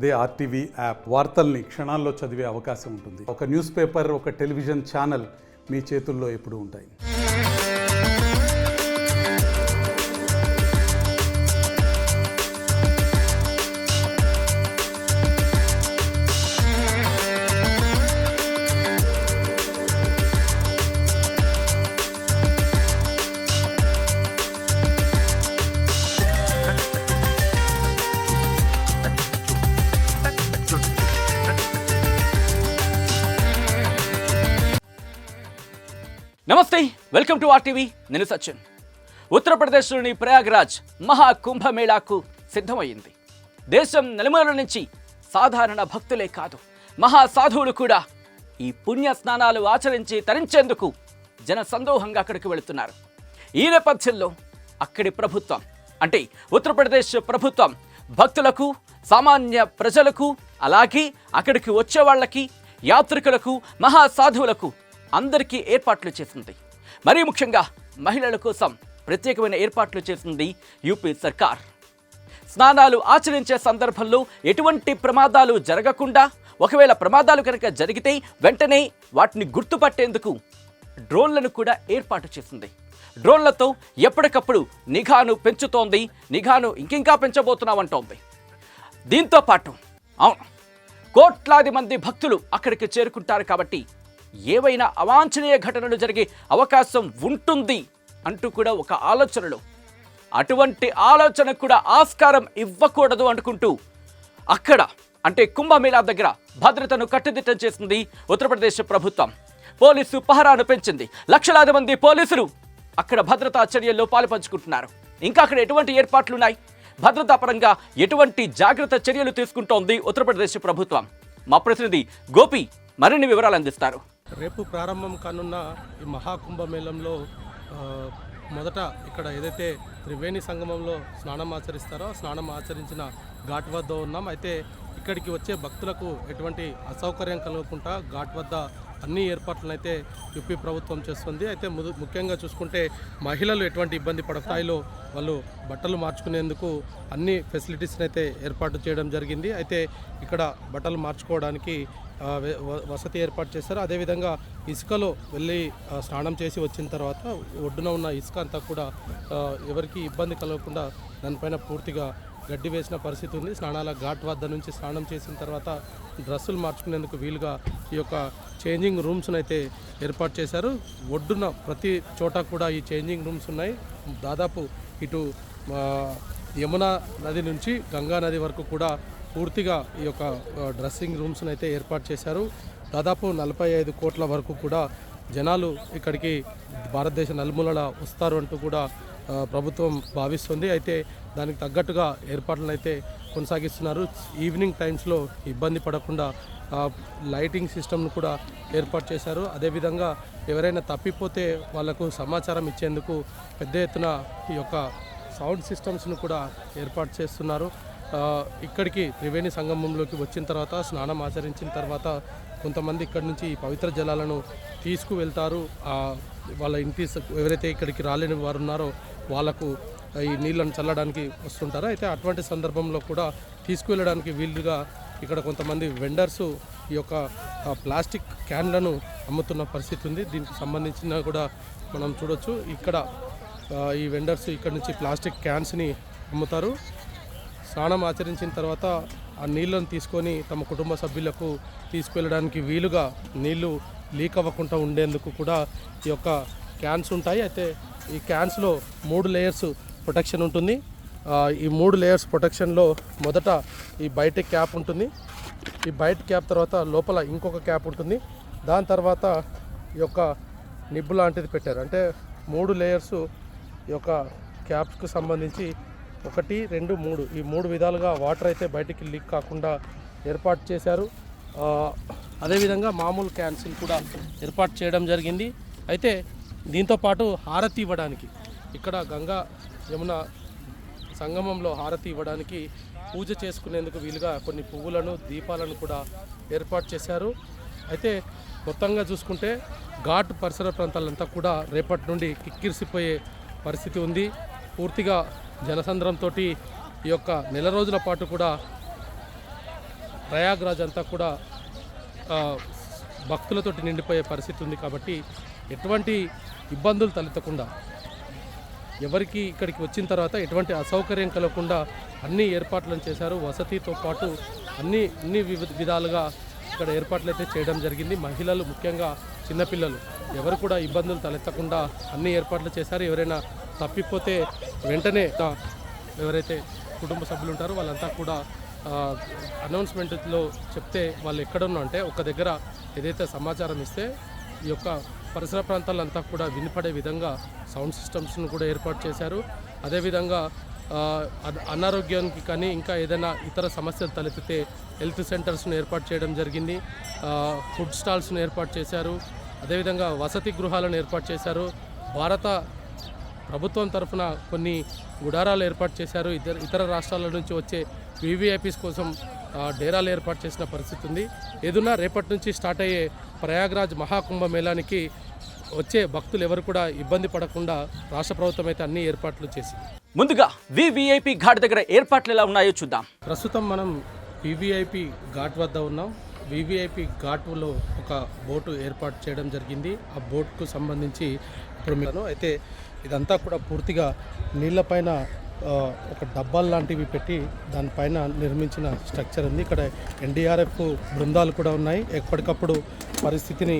అదే RTV app వార్తల్ని క్షణాల్లో చదివే అవకాశం ఉంటుంది. ఒక న్యూస్ పేపర్, ఒక టెలివిజన్ ఛానల్ మీ చేతుల్లో ఎప్పుడూ ఉంటాయి. నమస్తే, వెల్కమ్ టు ఆర్టీవీ. నేను సచిన్. ఉత్తరప్రదేశ్లోని ప్రయాగ్రాజ్ మహాకుంభమేళాకు సిద్ధమైంది. దేశం నలుమూలల నుంచి సాధారణ భక్తులే కాదు, మహాసాధువులు కూడా ఈ పుణ్య స్నానాలు ఆచరించి తరించేందుకు జన సందోహంగా అక్కడికి వెళుతున్నారు. ఈ నేపథ్యంలో అక్కడి ప్రభుత్వం అంటే ఉత్తరప్రదేశ్ ప్రభుత్వం భక్తులకు, సామాన్య ప్రజలకు, అలాగే అక్కడికి వచ్చే వాళ్ళకి, యాత్రికులకు, మహాసాధువులకు అందరికీ ఏర్పాట్లు చేసింది. మరీ ముఖ్యంగా మహిళల కోసం ప్రత్యేకమైన ఏర్పాట్లు చేసింది యూపీ సర్కార్. స్నానాలు ఆచరించే సందర్భంలో ఎటువంటి ప్రమాదాలు జరగకుండా, ఒకవేళ ప్రమాదాలు కనుక జరిగితే వెంటనే వాటిని గుర్తుపట్టేందుకు డ్రోన్లను కూడా ఏర్పాటు చేసింది. డ్రోన్లతో ఎప్పటికప్పుడు నిఘాను పెంచుతోంది, నిఘాను ఇంకింకా పెంచబోతున్నామంటోంది. దీంతో పాటు కోట్లాది మంది భక్తులు అక్కడికి చేరుకుంటారు కాబట్టి ఏవైనా అవాంఛనీయ ఘటనలు జరిగే అవకాశం ఉంటుంది అంటూ కూడా ఒక ఆలోచనలో, అటువంటి ఆలోచన కూడా ఆస్కారం ఇవ్వకూడదు అనుకుంటూ అక్కడ అంటే కుంభమేళా దగ్గర భద్రతను కట్టుదిట్టం చేసింది ఉత్తరప్రదేశ్ ప్రభుత్వం. పోలీసు పహరాను పెంచింది. లక్షలాది మంది పోలీసులు అక్కడ భద్రతా చర్యల్లో పాలుపంచుకుంటున్నారు. ఇంకా అక్కడ ఎటువంటి ఏర్పాట్లున్నాయి, భద్రతా పరంగా ఎటువంటి జాగ్రత్త చర్యలు తీసుకుంటోంది ఉత్తరప్రదేశ్ ప్రభుత్వం? మా ప్రతినిధి గోపి మరిన్ని వివరాలు అందిస్తారు. రేపు ప్రారంభం కానున్న ఈ మహాకుంభమేళంలో మొదట ఇక్కడ ఏదైతే త్రివేణి సంగమంలో స్నానం ఆచరిస్తారో స్నానం ఆచరించిన ఘాట్ వద్ద ఉన్నాం. అయితే ఇక్కడికి వచ్చే భక్తులకు ఎటువంటి అసౌకర్యం కలగకుండా ఘాట్ వద్ద అన్ని ఏర్పాట్లను అయితే యూపీ ప్రభుత్వం చేస్తుంది. అయితే ముఖ్యంగా చూసుకుంటే మహిళలు ఎటువంటి ఇబ్బంది పడతాయిలో వాళ్ళు బట్టలు మార్చుకునేందుకు అన్ని ఫెసిలిటీస్ని అయితే ఏర్పాటు చేయడం జరిగింది. అయితే ఇక్కడ బట్టలు మార్చుకోవడానికి వసతి ఏర్పాటు చేస్తారు. అదేవిధంగా ఇసుకలో వెళ్ళి స్నానం చేసి వచ్చిన తర్వాత ఒడ్డున ఉన్న ఇసుక అంతా కూడా ఎవరికి ఇబ్బంది కలగకుండా దానిపైన పూర్తిగా గడ్డి వేసిన పరిస్థితి ఉంది. స్నానాల ఘాట్ వద్ద నుంచి స్నానం చేసిన తర్వాత డ్రెస్సులు మార్చుకునేందుకు వీలుగా ఈ యొక్క చేంజింగ్ రూమ్స్ను అయితే ఏర్పాటు చేశారు. ఒడ్డున ప్రతి చోట కూడా ఈ చేంజింగ్ రూమ్స్ ఉన్నాయి. దాదాపు ఇటు యమునా నది నుంచి గంగా నది వరకు కూడా పూర్తిగా ఈ యొక్క డ్రెస్సింగ్ రూమ్స్ని అయితే ఏర్పాటు చేశారు. దాదాపు 45 కోట్ల వరకు కూడా జనాలు ఇక్కడికి భారతదేశ నలుమూలల వస్తారు అంటూ కూడా ప్రభుత్వం భావిస్తుంది. అయితే దానికి తగ్గట్టుగా ఏర్పాట్లను అయితే కొనసాగిస్తున్నారు. ఈవినింగ్ టైమ్స్లో ఇబ్బంది పడకుండా లైటింగ్ సిస్టమ్ను కూడా ఏర్పాటు చేశారు. అదేవిధంగా ఎవరైనా తప్పిపోతే వాళ్లకు సమాచారం ఇచ్చేందుకు పెద్ద ఎత్తున ఈ యొక్క సౌండ్ సిస్టమ్స్ను కూడా ఏర్పాటు చేస్తున్నారు. ఇక్కడికి త్రివేణి సంగమంలోకి వచ్చిన తర్వాత స్నానం ఆచరించిన తర్వాత కొంతమంది ఇక్కడి నుంచి ఈ పవిత్ర జలాలను తీసుకువెళ్తారు. వాళ్ళ ఇంటి ఎవరైతే ఇక్కడికి రాలేని వారు ఉన్నారో వాళ్లకు ఈ నీళ్ళను చల్లడానికి వస్తుంటారు. అయితే అటువంటి సందర్భంలో కూడా తీసుకువెళ్ళడానికి వీలుగా ఇక్కడ కొంతమంది వెండర్స్ ఈ యొక్క ప్లాస్టిక్ క్యాన్లను అమ్ముతున్న పరిస్థితి ఉంది. దీనికి సంబంధించిన కూడా మనం చూడొచ్చు. ఇక్కడ ఈ వెండర్స్ ఇక్కడ నుంచి ప్లాస్టిక్ క్యాన్స్ని అమ్ముతారు. స్నానం ఆచరించిన తర్వాత ఆ నీళ్ళను తీసుకొని తమ కుటుంబ సభ్యులకు తీసుకువెళ్ళడానికి వీలుగా నీళ్లు లీక్ అవ్వకుండా ఉండేందుకు కూడా ఈ యొక్క క్యాన్స్ ఉంటాయి. అయితే ఈ క్యాన్స్లో 3 లేయర్స్ ప్రొటెక్షన్ ఉంటుంది. ఈ 3 లేయర్స్ ప్రొటెక్షన్లో మొదట ఈ బయట క్యాప్ ఉంటుంది. ఈ బయట క్యాప్ తర్వాత లోపల ఇంకొక క్యాప్ ఉంటుంది. దాని తర్వాత ఈ యొక్క నిబ్బు లాంటిది పెట్టారు. అంటే 3 లేయర్స్ ఈ యొక్క క్యాప్స్కు సంబంధించి 1, 2, 3 ఈ 3 విధాలుగా వాటర్ అయితే బయటికి లీక్ కాకుండా ఏర్పాటు చేశారు. అదేవిధంగా మామూలు క్యాన్సిల్ కూడా ఏర్పాటు చేయడం జరిగింది. అయితే దీంతోపాటు హారతి ఇవ్వడానికి ఇక్కడ గంగా యమున సంగమంలో హారతి ఇవ్వడానికి పూజ చేసుకునేందుకు వీలుగా కొన్ని పువ్వులను, దీపాలను కూడా ఏర్పాటు చేశారు. అయితే మొత్తంగా చూసుకుంటే ఘాట్ పరిసర ప్రాంతాలంతా కూడా రేపటి నుండి కిక్కిరిసిపోయే పరిస్థితి ఉంది. పూర్తిగా జనసంద్రంతో ఈ యొక్క నెల రోజుల పాటు కూడా ప్రయాగ్రాజ్ అంతా కూడా భక్తులతోటి నిండిపోయే పరిస్థితి ఉంది. కాబట్టి ఎటువంటి ఇబ్బందులు తలెత్తకుండా, ఎవరికి ఇక్కడికి వచ్చిన తర్వాత ఎటువంటి అసౌకర్యం కలగకుండా అన్ని ఏర్పాట్లను చేశారు. వసతితో పాటు అన్ని విధాలుగా ఇక్కడ ఏర్పాట్లు అయితే చేయడం జరిగింది. మహిళలు, ముఖ్యంగా చిన్నపిల్లలు ఎవరు కూడా ఇబ్బందులు తలెత్తకుండా అన్ని ఏర్పాట్లు చేశారు. ఎవరైనా తప్పిపోతే వెంటనే ఎవరైతే కుటుంబ సభ్యులు ఉంటారో వాళ్ళంతా కూడా అనౌన్స్మెంట్లో చెప్తే వాళ్ళు ఎక్కడున్నా అంటే ఒక దగ్గర ఏదైతే సమాచారం ఇస్తే ఈ యొక్క పరిసర ప్రాంతాలంతా కూడా వినపడే విధంగా సౌండ్ సిస్టమ్స్ను కూడా ఏర్పాటు చేశారు. అదేవిధంగా అనారోగ్యానికి కానీ ఇంకా ఏదైనా ఇతర సమస్యలు తలెత్తితే హెల్త్ సెంటర్స్ను ఏర్పాటు చేయడం జరిగింది. ఫుడ్ స్టాల్స్ను ఏర్పాటు చేశారు. అదేవిధంగా వసతి గృహాలను ఏర్పాటు చేశారు. భారత ప్రభుత్వం తరఫున కొన్ని గుడారాలు ఏర్పాటు చేశారు. ఇతర రాష్ట్రాల నుంచి వచ్చే వివిఐపీస్ కోసం డేరాలు ఏర్పాటు చేసిన పరిస్థితి ఉంది. ఏదున్నా రేపటి నుంచి స్టార్ట్ అయ్యే ప్రయాగ్రాజ్ మహాకుంభమేళానికి వచ్చే భక్తులు ఎవరు కూడా ఇబ్బంది పడకుండా రాష్ట్ర ప్రభుత్వం అయితే అన్ని ఏర్పాట్లు చేసింది. ముందుగా వివిఐపి ఘాట్ దగ్గర ఏర్పాట్లు ఎలా ఉన్నాయో చూద్దాం. ప్రస్తుతం మనం వివిఐపి ఘాట్ వద్ద ఉన్నాం. వివిఐపి ఘాట్లో ఒక బోటు ఏర్పాటు చేయడం జరిగింది. ఆ బోట్కు సంబంధించి ఇప్పుడు మీరు అయితే ఇదంతా కూడా పూర్తిగా నీళ్ళపైన ఒక డబ్బాలు లాంటివి పెట్టి దానిపైన నిర్మించిన స్ట్రక్చర్ ఉంది. ఇక్కడ ఎన్డీఆర్ఎఫ్ బృందాలు కూడా ఉన్నాయి. ఎప్పటికప్పుడు పరిస్థితిని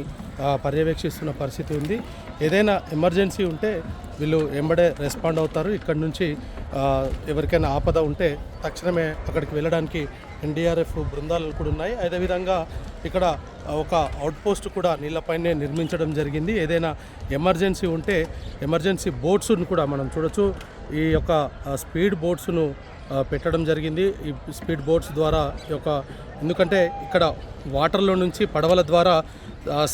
పర్యవేక్షిస్తున్న పరిస్థితి ఉంది. ఏదైనా ఎమర్జెన్సీ ఉంటే వీళ్ళు వెంబడే రెస్పాండ్ అవుతారు. ఇక్కడ నుంచి ఎవరికైనా ఆపద ఉంటే తక్షణమే అక్కడికి వెళ్ళడానికి ఎన్డీఆర్ఎఫ్ బృందాలు కూడా ఉన్నాయి. అదేవిధంగా ఇక్కడ ఒక అవుట్పోస్ట్ కూడా నీళ్ళపైనే నిర్మించడం జరిగింది. ఏదైనా ఎమర్జెన్సీ ఉంటే ఎమర్జెన్సీ బోట్స్ను కూడా మనం చూడొచ్చు. ఈ యొక్క స్పీడ్ బోట్స్ను పెట్టడం జరిగింది. ఈ స్పీడ్ బోట్స్ ద్వారా ఎందుకంటే ఇక్కడ వాటర్లో నుంచి పడవల ద్వారా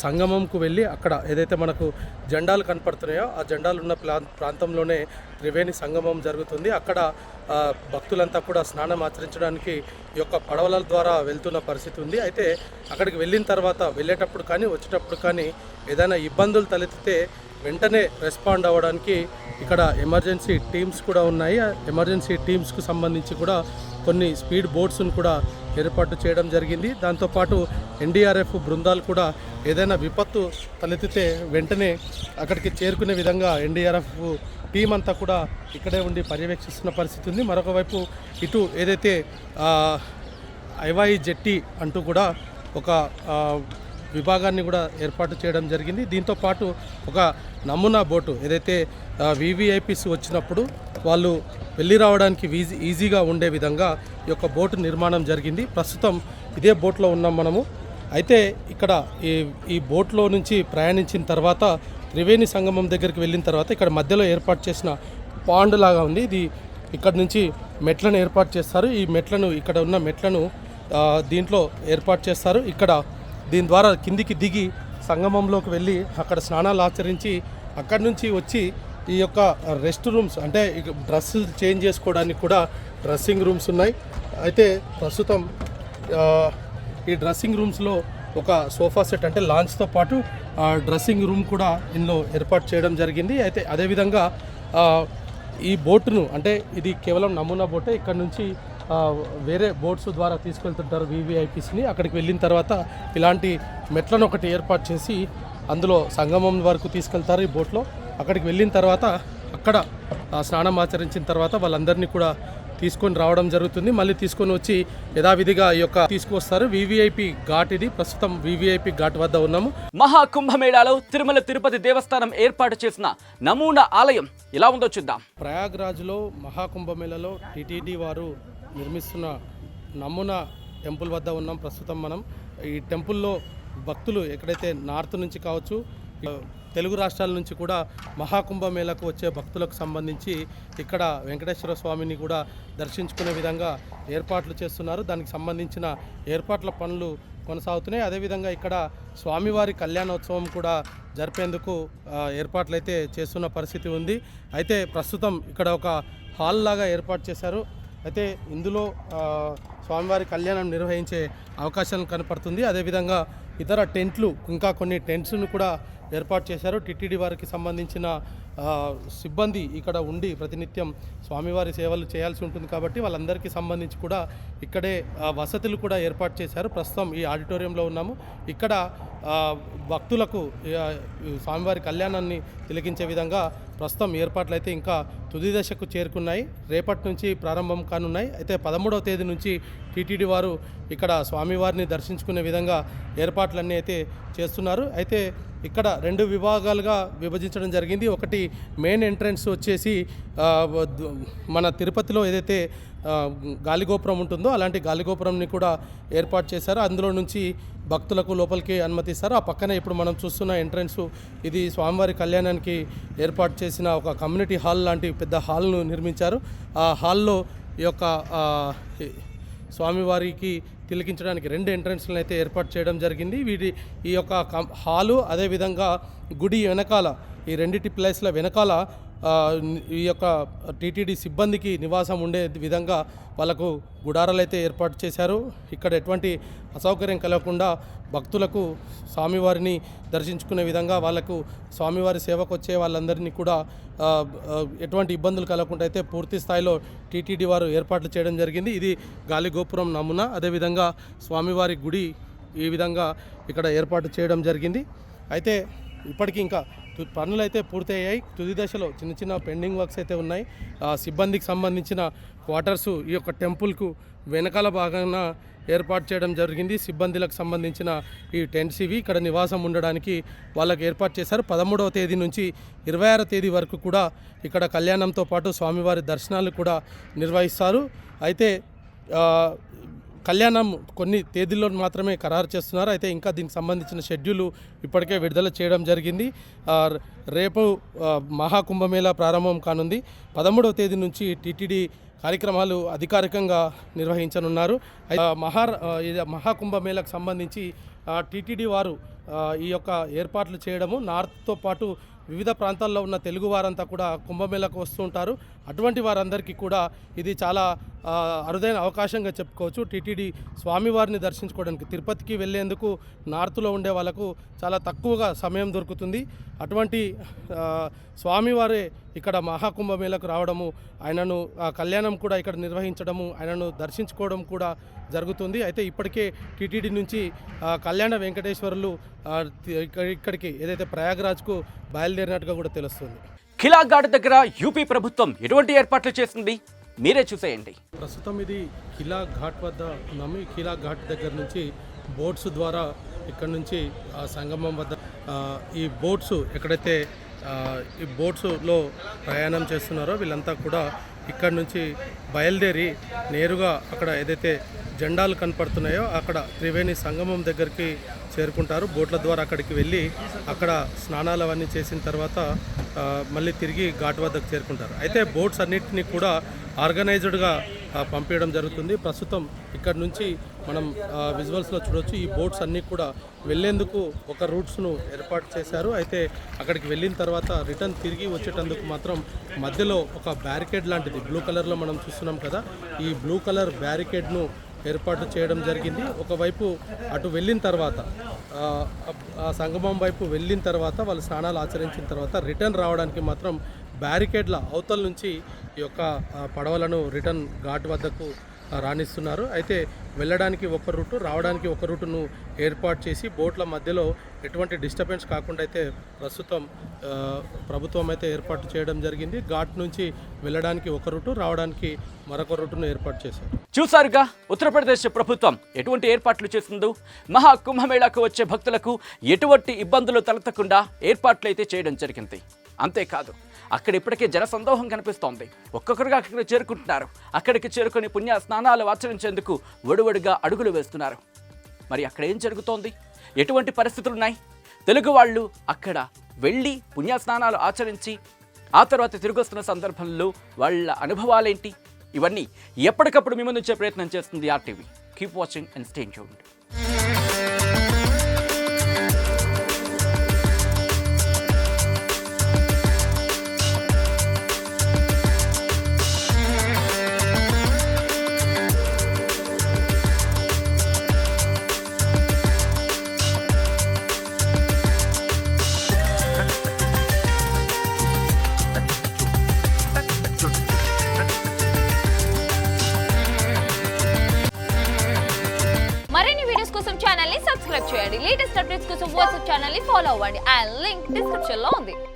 సంగమంకు వెళ్ళి అక్కడ ఏదైతే మనకు జెండాలు కనపడుతున్నాయో ఆ జెండాలు ఉన్న ప్రాంతంలోనే త్రివేణి సంగమం జరుగుతుంది. అక్కడ భక్తులంతా కూడా స్నానం ఆచరించడానికి ఈ యొక్క పడవల ద్వారా వెళ్తున్న పరిస్థితి ఉంది. అయితే అక్కడికి వెళ్ళిన తర్వాత వెళ్ళేటప్పుడు కానీ వచ్చేటప్పుడు కానీ ఏదైనా ఇబ్బందులు తలెత్తితే వెంటనే రెస్పాండ్ అవ్వడానికి ఇక్కడ ఎమర్జెన్సీ టీమ్స్ కూడా ఉన్నాయి. ఎమర్జెన్సీ టీమ్స్కు సంబంధించి కూడా కొన్ని స్పీడ్ బోట్స్ను కూడా ఏర్పాటు చేయడం జరిగింది. దాంతోపాటు ఎన్డీఆర్ఎఫ్ బృందాలు కూడా ఏదైనా విపత్తు తలెత్తితే వెంటనే అక్కడికి చేరుకునే విధంగా ఎన్డీఆర్ఎఫ్ టీం అంతా కూడా ఇక్కడే ఉండి పర్యవేక్షిస్తున్న పరిస్థితి ఉంది. మరొక వైపు ఇటు ఏదైతే ఐవాయి జెట్టి అంటూ కూడా ఒక విభాగాన్ని కూడా ఏర్పాటు చేయడం జరిగింది. దీంతో పాటు ఒక నమూనా బోటు ఏదైతే వివిఐపీస్ వచ్చినప్పుడు వాళ్ళు వెళ్ళి రావడానికి ఈజీగా ఉండే విధంగా ఈ యొక్క బోటు నిర్మాణం జరిగింది. ప్రస్తుతం ఇదే బోట్లో ఉన్నాం మనము. అయితే ఇక్కడ ఈ బోట్లో నుంచి ప్రయాణించిన తర్వాత త్రివేణి సంగమం దగ్గరికి వెళ్ళిన తర్వాత ఇక్కడ మధ్యలో ఏర్పాటు చేసిన పాండ్ లాగా ఉంది. ఇది ఇక్కడ నుంచి మెట్లను ఏర్పాటు చేస్తారు. ఈ మెట్లను ఇక్కడ ఉన్న మెట్లను దీంట్లో ఏర్పాటు చేస్తారు. ఇక్కడ దీని ద్వారా కిందికి దిగి సంగమంలోకి వెళ్ళి అక్కడ స్నానాలు ఆచరించి అక్కడి నుంచి వచ్చి ఈ యొక్క రెస్ట్ రూమ్స్ అంటే డ్రెస్సులు చేంజ్ చేసుకోవడానికి కూడా డ్రెస్సింగ్ రూమ్స్ ఉన్నాయి. అయితే ప్రస్తుతం ఈ డ్రెస్సింగ్ రూమ్స్లో ఒక సోఫా సెట్ అంటే లాంచ్తో పాటు డ్రెస్సింగ్ రూమ్ కూడా ఇందులో ఏర్పాటు చేయడం జరిగింది. అయితే అదేవిధంగా ఈ బోటును అంటే ఇది కేవలం నమూనా బోటే. ఇక్కడ నుంచి వేరే బోట్స్ ద్వారా తీసుకెళ్తుంటారు వివిఐపీస్ని. అక్కడికి వెళ్ళిన తర్వాత ఇలాంటి మెట్లను ఒకటి ఏర్పాటు చేసి అందులో సంగమం వరకు తీసుకెళ్తారు ఈ బోట్లో. అక్కడికి వెళ్ళిన తర్వాత అక్కడ స్నానం ఆచరించిన తర్వాత వాళ్ళందరినీ కూడా తీసుకొని రావడం జరుగుతుంది. మళ్ళీ తీసుకొని వచ్చి యథావిధిగా ఈ యొక్క తీసుకువస్తారు. వివిఐపి ఘాట్ ఇది. ప్రస్తుతం వివిఐపి ఘాట్ వద్ద ఉన్నాము. మహాకుంభమేళాలో తిరుమల తిరుపతి దేవస్థానం ఏర్పాటు చేసిన నమూనా ఆలయం ఎలా ఉందో చూద్దాం. ప్రయాగ్రాజ్లో మహాకుంభమేళాలో టీటీడీ వారు నిర్మిస్తున్న నమూనా టెంపుల్ వద్ద ఉన్నాం ప్రస్తుతం మనం. ఈ టెంపుల్లో భక్తులు ఎక్కడైతే నార్త్ నుంచి కావచ్చు తెలుగు రాష్ట్రాల నుంచి కూడా మహాకుంభమేళకు వచ్చే భక్తులకు సంబంధించి ఇక్కడ వెంకటేశ్వర స్వామిని కూడా దర్శించుకునే విధంగా ఏర్పాట్లు చేస్తున్నారు. దానికి సంబంధించిన ఏర్పాట్ల పనులు కొనసాగుతున్నాయి. అదేవిధంగా ఇక్కడ స్వామివారి కళ్యాణోత్సవం కూడా జరిపేందుకు ఏర్పాట్లు అయితే చేస్తున్న పరిస్థితి ఉంది. అయితే ప్రస్తుతం ఇక్కడ ఒక హాల్ లాగా ఏర్పాటు చేశారు. అయితే ఇందులో స్వామివారి కళ్యాణం నిర్వహించే అవకాశం కనపడుతుంది. అదేవిధంగా ఇతర టెంట్లు ఇంకా కొన్ని టెంట్స్ను కూడా ఏర్పాటు చేశారు. టిటిడి వారికి సంబంధించిన సిబ్బంది ఇక్కడ ఉండి ప్రతినిత్యం స్వామివారి సేవలు చేయాల్సి ఉంటుంది కాబట్టి వాళ్ళందరికీ సంబంధించి కూడా ఇక్కడే వసతులు కూడా ఏర్పాటు చేశారు. ప్రస్తుతం ఈ ఆడిటోరియంలో ఉన్నాము. ఇక్కడ భక్తులకు స్వామివారి కళ్యాణాన్ని తిలకించే విధంగా ప్రస్తుతం ఏర్పాట్లు అయితే ఇంకా తుది దశకు చేరుకున్నాయి. రేపటి నుంచి ప్రారంభం కానున్నాయి. అయితే 13వ తేదీ నుంచి టీటీడీ వారు ఇక్కడ స్వామివారిని దర్శించుకునే విధంగా ఏర్పాట్లన్నీ అయితే చేస్తున్నారు. అయితే ఇక్కడ 2 విభాగాలుగా విభజించడం జరిగింది. ఒకటి మెయిన్ ఎంట్రన్స్ వచ్చేసి మన తిరుపతిలో ఏదైతే గాలిగోపురం ఉంటుందో అలాంటి గాలిగోపురంని కూడా ఏర్పాటు చేశారు. అందులో నుంచి భక్తులకు లోపలికి అనుమతిస్తారు. ఆ పక్కనే ఇప్పుడు మనం చూస్తున్న ఎంట్రన్స్ ఇది స్వామివారి కళ్యాణానికి ఏర్పాటు చేసిన ఒక కమ్యూనిటీ హాల్ లాంటి పెద్ద హాల్ను నిర్మించారు. ఆ హాల్లో ఈ యొక్క స్వామివారికి తిలకించడానికి 2 ఎంట్రన్స్లను అయితే ఏర్పాటు చేయడం జరిగింది. ఈ యొక్క హాలు అదేవిధంగా గుడి వెనకాల ఈ రెండిటి ప్లేస్ల వెనకాల ఈ యొక్క టీటీడీ సిబ్బందికి నివాసం ఉండే విధంగా వాళ్ళకు గుడారాలు అయితే ఏర్పాటు చేశారు. ఇక్కడ ఎటువంటి అసౌకర్యం కలగకుండా భక్తులకు స్వామివారిని దర్శించుకునే విధంగా వాళ్ళకు స్వామివారి సేవకు వచ్చే వాళ్ళందరినీ కూడా ఎటువంటి ఇబ్బందులు కలగకుండా అయితే పూర్తి స్థాయిలో టీటీడీ వారు ఏర్పాట్లు చేయడం జరిగింది. ఇది గాలిగోపురం నమూనా. అదేవిధంగా స్వామివారి గుడి ఈ విధంగా ఇక్కడ ఏర్పాటు చేయడం జరిగింది. అయితే ఇప్పటికీ ఇంకా పనులు అయితే పూర్తయ్యాయి. తుది దశలో చిన్న పెండింగ్ వర్క్స్ అయితే ఉన్నాయి. సిబ్బందికి సంబంధించిన క్వార్టర్సు ఈ యొక్క టెంపుల్కు వెనకాల భాగాన ఏర్పాటు చేయడం జరిగింది. సిబ్బందిలకు సంబంధించిన ఈ టెంట్స్ ఇవి ఇక్కడ నివాసం ఉండడానికి వాళ్ళకి ఏర్పాటు చేశారు. 13వ తేదీ నుంచి 26వ తేదీ వరకు కూడా ఇక్కడ కళ్యాణంతో పాటు స్వామివారి దర్శనాలు కూడా నిర్వహిస్తారు. అయితే కళ్యాణం కొన్ని తేదీల్లో మాత్రమే ఖరారు చేస్తున్నారు. అయితే ఇంకా దీనికి సంబంధించిన షెడ్యూల్ ఇప్పటికే విడుదల చేయడం జరిగింది. రేపు మహాకుంభమేళా ప్రారంభం కానుంది. 13వ తేదీ నుంచి టీటీడీ కార్యక్రమాలు అధికారికంగా నిర్వహించనున్నారు. మహాకుంభమేళకు సంబంధించి టీటీడీ వారు ఈ యొక్క ఏర్పాట్లు చేయడము నార్త్తో పాటు వివిధ ప్రాంతాల్లో ఉన్న తెలుగు వారంతా కూడా కుంభమేళకు వస్తూ ఉంటారు. అటువంటి వారందరికీ కూడా ఇది చాలా అరుదైన అవకాశంగా చెప్పుకోవచ్చు. టీటీడీ స్వామివారిని దర్శించుకోవడానికి తిరుపతికి వెళ్ళేందుకు నార్త్లో ఉండే వాళ్ళకు చాలా తక్కువగా సమయం దొరుకుతుంది. అటువంటి స్వామివారే ఇక్కడ మహాకుంభమేళకు రావడము, ఆయనను కళ్యాణం కూడా ఇక్కడ నిర్వహించడము, ఆయనను దర్శించుకోవడం కూడా జరుగుతుంది. అయితే ఇప్పటికే టీటీడీ నుంచి కళ్యాణ వెంకటేశ్వరులు ఇక్కడికి ఏదైతే ప్రయాగ్రాజ్కు బయలుదేరినట్టుగా కూడా తెలుస్తుంది. ఖిలా ఘాట్ దగ్గర యూపీ ప్రభుత్వం ఎటువంటి ఏర్పాట్లు చేసింది మీరే చూసేయండి. ప్రస్తుతం ఇది ఖిలా ఘాట్ వద్ద ఉన్నాము. ఈ ఖిలా ఘాట్ దగ్గర నుంచి బోట్స్ ద్వారా ఇక్కడ నుంచి సంగమం వద్ద ఈ బోట్స్ ఎక్కడైతే ఈ బోట్స్లో ప్రయాణం చేస్తున్నారో వీళ్ళంతా కూడా ఇక్కడ నుంచి బయలుదేరి నేరుగా అక్కడ ఏదైతే జెండాలు కనపడుతున్నాయో అక్కడ త్రివేణి సంగమం దగ్గరికి చేరుకుంటారు. బోట్ల ద్వారా అక్కడికి వెళ్ళి అక్కడ స్నానాలు అవన్నీ చేసిన తర్వాత మళ్ళీ తిరిగి ఘాట్ వద్దకు చేరుకుంటారు. అయితే బోట్స్ అన్నిటినీ కూడా ఆర్గనైజ్డ్గా పంపించడం జరుగుతుంది. ప్రస్తుతం ఇక్కడ నుంచి మనం విజువల్స్లో చూడవచ్చు. ఈ బోట్స్ అన్నీ కూడా వెళ్ళేందుకు ఒక రూట్స్ను ఏర్పాటు చేశారు. అయితే అక్కడికి వెళ్ళిన తర్వాత రిటర్న్ తిరిగి వచ్చేటందుకు మాత్రం మధ్యలో ఒక బ్యారికేడ్ లాంటిది బ్లూ కలర్లో మనం చూస్తున్నాం కదా, ఈ బ్లూ కలర్ బ్యారికేడ్ను ఏర్పాటు చేయడం జరిగింది. ఒకవైపు అటు వెళ్ళిన తర్వాత ఆ సంగమం వైపు వెళ్ళిన తర్వాత వాళ్ళు స్నానాలు ఆచరించిన తర్వాత రిటర్న్ రావడానికి మాత్రం బ్యారికేడ్ల అవతల నుంచి ఈ యొక్క పడవలను రిటర్న్ ఘాట్ వద్దకు రాణిస్తున్నారు. అయితే వెళ్ళడానికి ఒక రూటు, రావడానికి ఒక రూటును ఏర్పాటు చేసి బోట్ల మధ్యలో ఎటువంటి డిస్టర్బెన్స్ కాకుండా అయితే ప్రస్తుతం ప్రభుత్వం అయితే ఏర్పాటు చేయడం జరిగింది. ఘాట్ నుంచి వెళ్ళడానికి ఒక రూటు, రావడానికి మరొక రూటును ఏర్పాటు చేశారు. చూసారుగా ఉత్తరప్రదేశ్ ప్రభుత్వం ఎటువంటి ఏర్పాట్లు చేసిందో. మహాకుంభమేళాకు వచ్చే భక్తులకు ఎటువంటి ఇబ్బందులు తలెత్తకుండా ఏర్పాట్లు అయితే చేయడం జరిగింది. అంతేకాదు అక్కడ ఇప్పటికే జనసందోహం కనిపిస్తోంది. ఒక్కొక్కరుగా అక్కడికి చేరుకుంటున్నారు. అక్కడికి చేరుకొని పుణ్య స్నానాలు ఆచరించేందుకు ఒడివడిగా అడుగులు వేస్తున్నారు. మరి అక్కడ ఏం జరుగుతోంది, ఎటువంటి పరిస్థితులు ఉన్నాయి, తెలుగు వాళ్ళు అక్కడ వెళ్ళి పుణ్య స్నానాలు ఆచరించి ఆ తర్వాత తిరిగి వస్తున్న సందర్భంలో వాళ్ళ అనుభవాలేంటి, ఇవన్నీ ఎప్పటికప్పుడు మీ ముందుంచే ప్రయత్నం చేస్తుంది RTV. Keep watching and stay tuned. కోసం ఛానల్ ని సబ్స్క్రైబ్ చేయండి. లేటెస్ట్ అప్డేట్స్ కోసం వాట్సాప్ ఛానల్ ని ఫాలో అవ్వండి. ఆ లింక్ డిస్క్రిప్షన్ లో ఉంది.